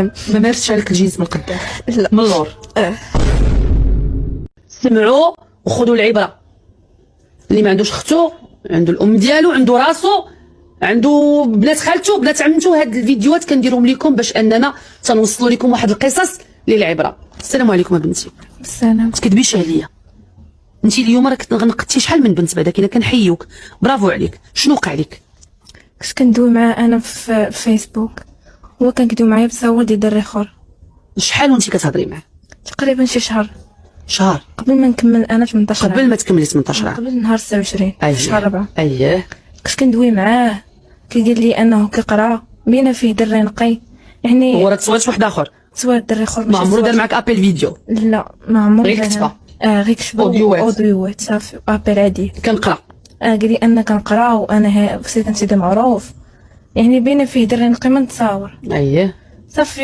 قدام. ما مارستش عليك الجنس من قدام؟ لا من اللور. سمعوا وخذوا العبره. اللي ما عندوش اختو عنده الام ديالو، عنده راسو، عنده بنات خالته، بنات عمته. هاد الفيديوهات كنديرهم لكم باش اننا تنوصلوا لكم واحد القصص للعبره. السلام عليكم بنتي. السلام. ما تكذبيش عليا، انت اليوم راك نقدتي شحال من بنت بعدا كاينه، كنحيوك برافو عليك. شنو وقع لك؟ كنت كندوي معاه انا في فيسبوك، هو كان كيدوي معايا بتصور ديال دري اخر. شحال وانت كتهضري معاه؟ تقريبا شي شهر قبل ما نكمل انا 18 قبل ما تكملي 18 عام، قبل نهار 26 أيه. شهر 4. اييه كنت كندوي معاه، كيقول لي انه كيقرا بينا فيه دري نقي، يعني هو راه تصورت واحد اخر؟ تصوير دري اخر. ما عمرو دار معاك ابل فيديو؟ لا ما عمرو. غير كتبه؟ غير كتبه اوديوات صافي، ابل عادي. كنقرا. قال لي انا كنقرا وانا سيدي معروف، يعني بينا فيه دري نقي ما نتصاور. اييه صافي.